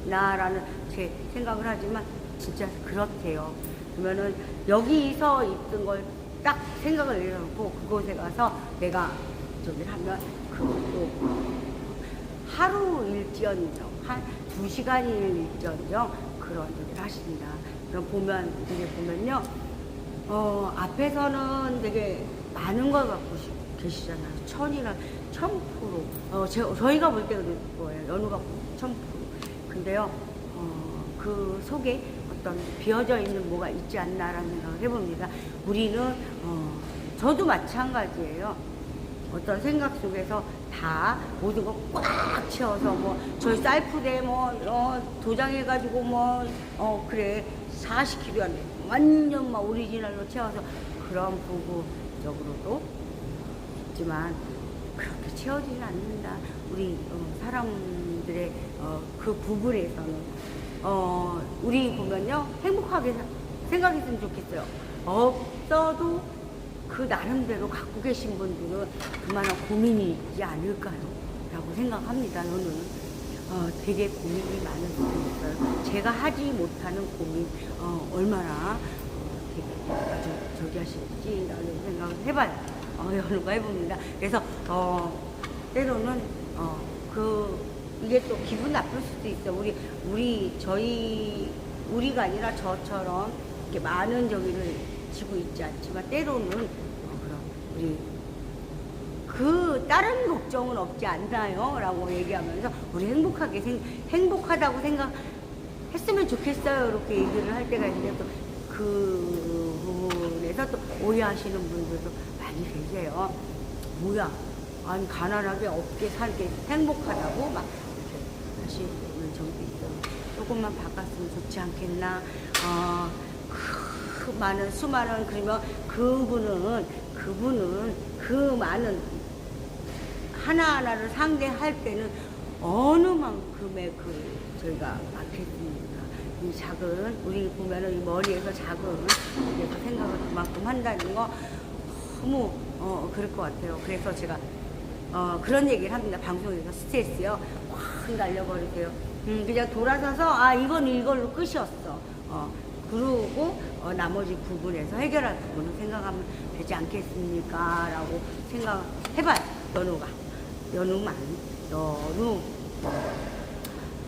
Speaker 1: 않나라는 제 생각을 하지만 진짜 그렇대요. 그러면은 여기서 있던 걸 딱 생각을 내려놓고 그곳에 가서 내가 저기를 하면 그것도 하루 일지언정 한 2시간 일지언정 그런 저기를 하십니다. 그럼 보면요. 앞에서는 되게 많은 걸 갖고 계시잖아요. 1000%. 저희가 볼 때 그럴 거예요. 연우가 1000%. 근데요, 그 속에 어떤 비어져 있는 뭐가 있지 않나라는 생각을 해봅니다. 우리는, 저도 마찬가지예요. 어떤 생각 속에서 다 모든 거 꽉 채워서 저희 쌀푸대 도장해가지고 그래 40kg 안 돼. 완전 오리지널로 채워서 그런 부부적으로도 있지만 그렇게 채워지지 않는다. 우리 사람들의 그 부분에서는 우리 보면요 행복하게 생각했으면 좋겠어요. 없어도 그 나름대로 갖고 계신 분들은 그만한 고민이 있지 않을까요? 라고 생각합니다. 저는 되게 고민이 많은 분이 있어요. 제가 하지 못하는 고민 얼마나 되게 저기 하실지 라는 생각을 해봐요. 연우가 해봅니다. 그래서 때로는 이게 또 기분 나쁠 수도 있어요. 우리가 아니라 저처럼 이렇게 많은 저기를 지고 있지 않지만 때로는 우리 그 다른 걱정은 없지 않나요? 라고 얘기하면서 우리 행복하다고 생각했으면 좋겠어요. 이렇게 얘기를 할 때가 있는데 또 그 부분에서 또 오해하시는 분들도 많이 계세요. 뭐야? 아니, 가난하게 없게 살게 행복하다고 막 이렇게 하시는 정도 있어요. 조금만 바꿨으면 좋지 않겠나? 그 수많은, 그러면 그분은 그 많은 하나하나를 상대할 때는 어느 만큼의 저희가 맞겠습니까? 이 작은, 우리 보면은 이 머리에서 작은, 여기에서 생각을 그만큼 한다는 거 너무, 그럴 것 같아요. 그래서 제가, 그런 얘기를 합니다. 방송에서 스트레스요. 확 날려버리세요. 그냥 돌아서서, 이건 이걸로 끝이었어. 그러고, 나머지 부분에서 해결할 부분을 생각하면 되지 않겠습니까? 라고 생각해봐요. 연우.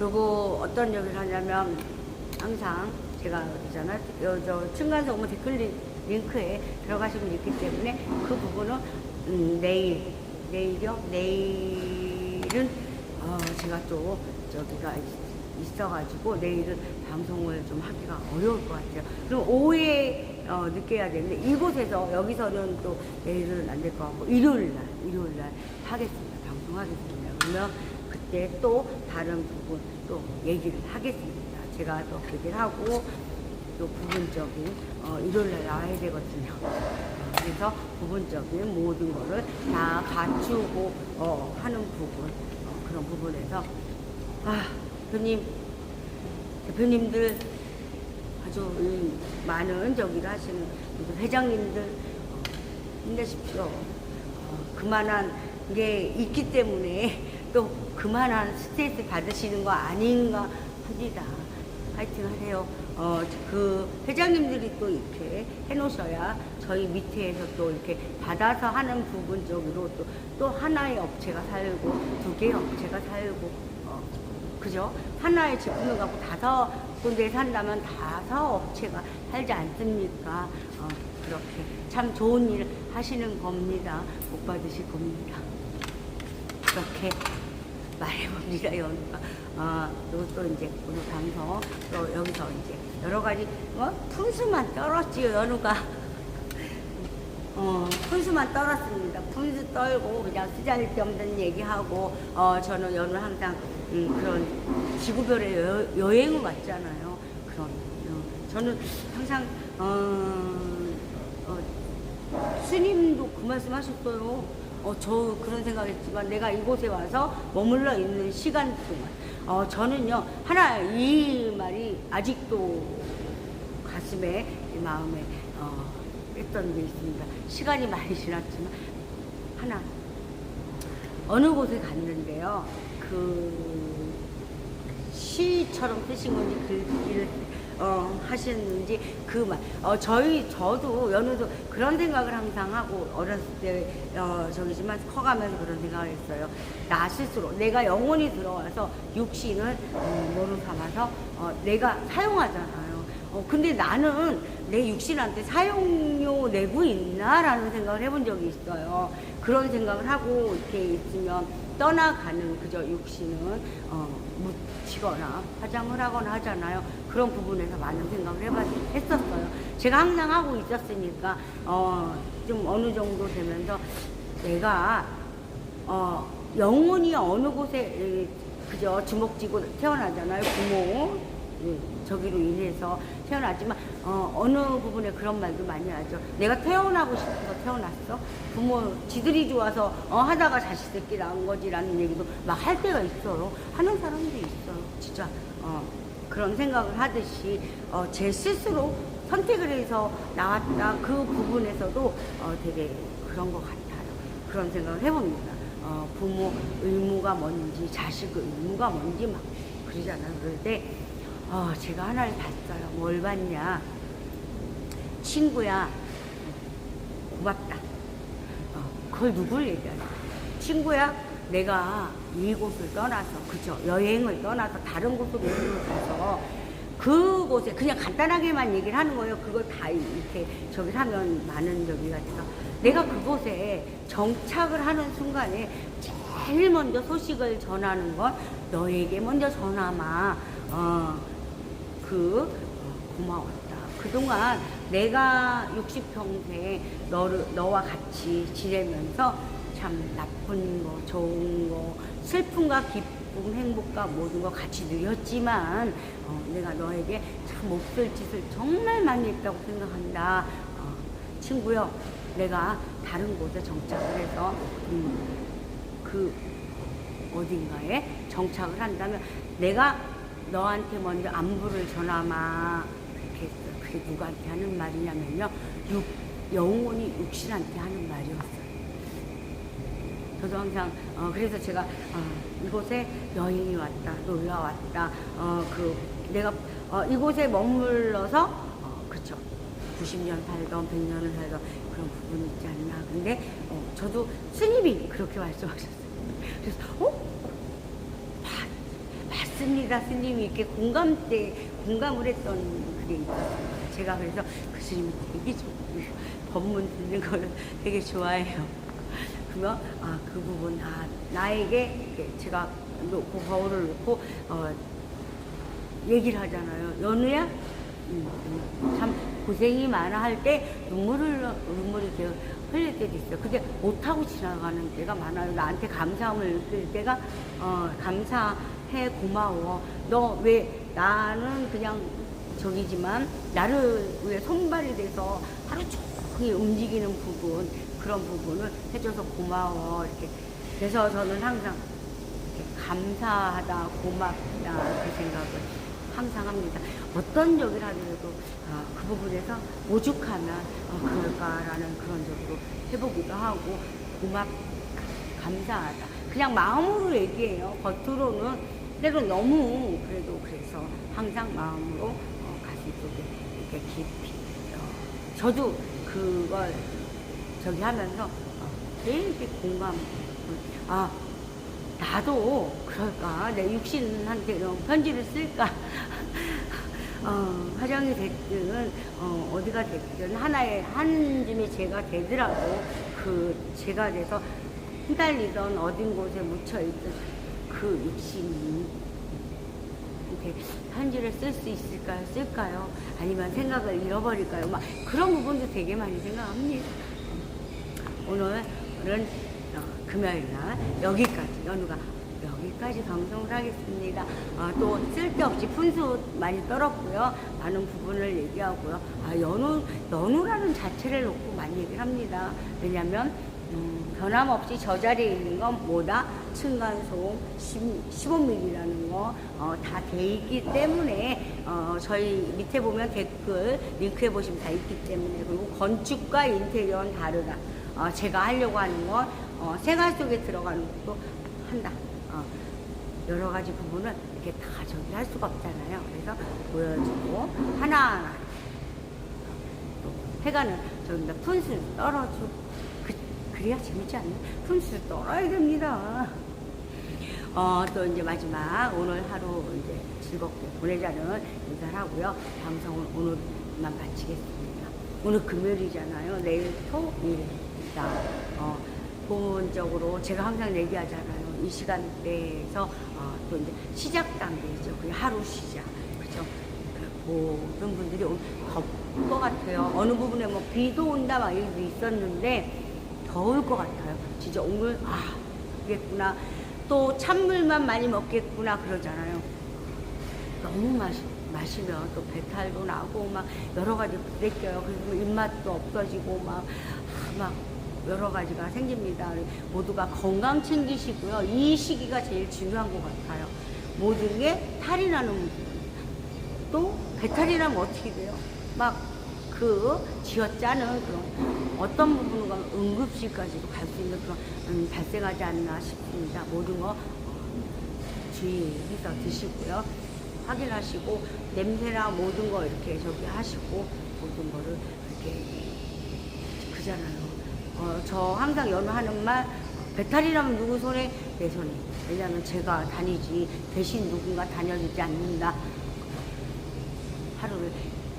Speaker 1: 그리고 어떤 얘기를 하냐면, 항상 제가 그러잖아요. 저 층간소음 댓글 링크에 들어가시면 있기 때문에 그 부분은 내일은 제가 또 저기가 있어가지고 내일은 방송을 좀 하기가 어려울 것 같아요. 그럼 오후에 느껴야 되는데 이곳에서 여기서는 또 내일은 안 될 것 같고 일요일날 하겠습니다. 방송하겠습니다. 그러면 그때 또 다른 부분 또 얘기를 하겠습니다. 제가 또 얘기를 하고 또 부분적인 일요일날 나와야 되거든요. 그래서 부분적인 모든 거를 다 갖추고 하는 부분, 그런 부분에서 대표님들 아주 많은 저기를 하시는 회장님들 힘내십시오. 그만한 게 있기 때문에 또 그만한 스트레스 받으시는 거 아닌가 합니다. 파이팅 하세요. 그 회장님들이 또 이렇게 해놓으셔야 저희 밑에서 또 이렇게 받아서 하는 부분적으로 또 하나의 업체가 살고 두 개의 업체가 살고 그죠? 하나의 제품을 갖고 5군데 산다면 5 업체가 살지 않습니까? 그렇게 참 좋은 일 하시는 겁니다. 복 받으실 겁니다. 그렇게 말해봅니다, 연우가. 그리고 또 이제 오늘 방송, 또 여기서 이제 여러 가지, 푼수만 떨었지요, 연우가. 푼수만 떨었습니다. 푼수 떨고, 그냥 쓰잘데없는 얘기하고, 저는 연우 항상, 그런 지구별의 여행을 왔잖아요. 저는 항상, 스님도 그 말씀 하셨어요. 저 그런 생각했지만 내가 이곳에 와서 머물러 있는 시간 동안 저는요 이 말이 아직도 가슴에 마음에 했던 게 있습니다. 시간이 많이 지났지만 어느 곳에 갔는데요 그 시처럼 쓰신 건지 글귀를 하시는지 그 말. 저도 연우도 그런 생각을 항상 하고 어렸을 때 저기지만 커가면서 그런 생각을 했어요. 나 스스로 내가 영혼이 들어와서 육신을 뭐로 삼아서 내가 사용하잖아요. 근데 나는 내 육신한테 사용료 내고 있나라는 생각을 해본 적이 있어요. 그런 생각을 하고 이렇게 있으면 떠나가는 그저 육신은 묻히거나 화장을 하거나 하잖아요. 그런 부분에서 많은 생각을 했었어요. 제가 항상 하고 있었으니까 좀 어느 정도 되면서 내가 영혼이 어느 곳에 그저 주먹쥐고 태어나잖아요. 부모 저기로 인해서 태어났지만 어느 부분에 그런 말도 많이 하죠. 내가 태어나고 싶어서 태어났어. 부모 지들이 좋아서 하다가 자식 새끼 낳은 거지라는 얘기도 막 할 때가 있어요. 하는 사람도 있어요. 진짜 그런 생각을 하듯이 제 스스로 선택을 해서 나왔다. 그 부분에서도 되게 그런 것 같아요. 그런 생각을 해봅니다. 부모 의무가 뭔지 자식 의무가 뭔지 막 그러잖아요. 그럴 때 제가 하나를 봤어요. 뭘 봤냐. 친구야, 고맙다. 그걸 누굴 얘기하냐. 친구야, 내가 이곳을 떠나서, 그죠? 여행을 떠나서 다른 곳으로 가서 그곳에 그냥 간단하게만 얘기를 하는 거예요. 그걸 다 이렇게 저기 하면 많은 저기 같아서 내가 그곳에 정착을 하는 순간에 제일 먼저 소식을 전하는 건 너에게 먼저 전하마. 고마웠다. 그동안 내가 60평생 너와 같이 지내면서 참 나쁜 거, 좋은 거, 슬픔과 기쁨, 행복과 모든 거 같이 누렸지만 내가 너에게 참 몹쓸 짓을 정말 많이 했다고 생각한다. 친구요, 내가 다른 곳에 정착을 해서 그 어딘가에 정착을 한다면 내가 너한테 먼저 안부를 전하마. 그렇게 했어요. 그게 누구한테 하는 말이냐면요, 영혼이 육신한테 하는 말이었어요. 저도 항상 그래서 제가 이곳에 여행이 왔다, 놀러 왔다. 내가 이곳에 머물러서 그쵸, 90년 살던 100년을 살던 그런 부분이 있지 않나. 근데 저도 스님이 그렇게 말씀하셨어요. 그래서 맞습니다. 스님이 이렇게 공감을 했던 그게 있었어요. 제가 그래서 그 스님이 되게 법문 듣는 걸 되게 좋아해요. 그러면 그 부분 나에게 제가 놓고 거울을 놓고 얘기를 하잖아요. 연우야, 참 고생이 많아 할 때 눈물이 이렇게 흘릴 때도 있어요. 근데 못하고 지나가는 때가 많아요. 나한테 감사함을 느낄 때가 감사해, 고마워. 너 왜 나는 그냥 저기지만 나를 위해 손발이 돼서 하루 종일 움직이는 부분, 그런 부분을 해줘서 고마워. 이렇게. 그래서 저는 항상 이렇게 감사하다, 고맙다, 그 생각을 항상 합니다. 어떤 적을 하더라도 그 부분에서 오죽하면 그럴까라는 그런 적으로 해보기도 하고, 감사하다. 그냥 마음으로 얘기해요. 겉으로는 때론 너무 그래서 항상 마음으로 가슴속에 이렇게 깊이 저도 그걸 저기 하면서 되게 공감. 나도 그럴까? 내 육신한테 이런 편지를 쓸까? 화정이 됐든 어디가 됐든 하나의 한 줌의 제가 되더라도 그 제가 돼서 휘달리던 어딘 곳에 묻혀있던 그 육신이 이렇게 편지를 쓸 수 쓸까요? 아니면 생각을 잃어버릴까요? 막 그런 부분도 되게 많이 생각합니다. 오늘은 금요일날 연우가 여기까지 방송을 하겠습니다. 또 쓸데없이 분수 많이 떨었고요. 많은 부분을 얘기하고요. 연우라는 자체를 놓고 많이 얘기를 합니다. 왜냐면 변함없이 저 자리에 있는 건 뭐다? 층간소음 15mm라는 거 다 돼 있기 때문에 저희 밑에 보면 댓글 링크해 보시면 다 있기 때문에, 그리고 건축과 인테리어는 다르다. 제가 하려고 하는 건 생활 속에 들어가는 것도 한다. 여러 가지 부분을 이렇게 다 저기 할 수가 없잖아요. 그래서 보여주고 하나하나 해가는 저기다 분수 떨어주고 그래야 재밌지 않나요? 분수 떨어야 됩니다. 또 이제 마지막 오늘 하루 이제 즐겁게 보내자는 인사를 하고요. 방송을 오늘만 마치겠습니다. 오늘 금요일이잖아요. 내일 토일입니다. 본적으로 제가 항상 얘기하잖아요. 이 시간대에서 또 이제 시작 단계죠. 그게 하루 시작. 그죠? 모든 분들이 덥을 것 같아요. 어느 부분에 뭐 비도 온다 막 얘기도 있었는데 더울 것 같아요. 진짜 오늘 그랬구나. 또 찬물만 많이 먹겠구나 그러잖아요. 너무 마시면 또 배탈도 나고 막 여러 가지 부대껴요. 그리고 입맛도 없어지고 막 여러 가지가 생깁니다. 모두가 건강 챙기시고요. 이 시기가 제일 중요한 것 같아요. 모든 게 탈이 나는 부분. 또 배탈이 나면 어떻게 돼요? 쥐어짜는 그런 어떤 부분은 응급실까지도 갈 수 있는 그런 발생하지 않나 싶습니다. 모든 거 주의해서 드시고요. 확인하시고 냄새나 모든 거 이렇게 저기 하시고 모든 거를 이렇게 그잖아요. 저 항상 연호하는 말, 배탈이 나면 누구 손에? 내 손에. 왜냐하면 제가 다니지 대신 누군가 다녀주지 않는다. 하루를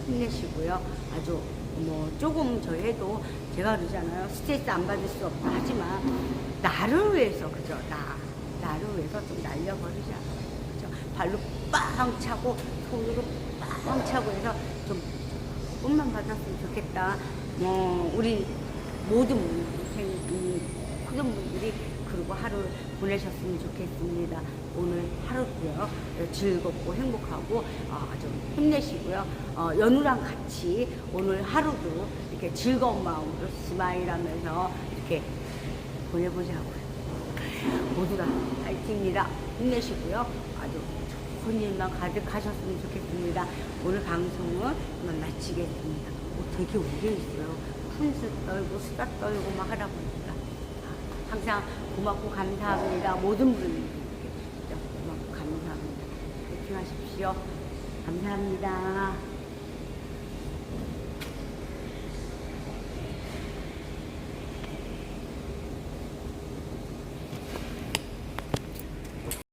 Speaker 1: 힘내시고요. 아주 뭐 조금 저 해도 제가 그러잖아요. 스트레스 안 받을 수 없다 하지만 나를 위해서 그죠? 나를 위해서 좀 날려버리자. 그죠? 발로 빵 차고 손으로 빵 차고 해서 좀 꿈만 받았으면 좋겠다. 우리 모든 모든 분들이 그리고 하루 보내셨으면 좋겠습니다. 오늘 하루도요 즐겁고 행복하고 아주 힘내시고요. 연우랑 같이 오늘 하루도 이렇게 즐거운 마음으로 스마일하면서 이렇게 보내보자고요. 모두가 파이팅입니다. 힘내시고요. 아주 좋은 일만 가득하셨으면 좋겠습니다. 오늘 방송은 이만 마치겠습니다. 되게 오래 있어요. 풀수 떨고 수다 떨고 막 하다 보니까 항상 고맙고 감사합니다. 모든 분들께 고맙고 감사합니다. 파이팅 하십시오. 감사합니다.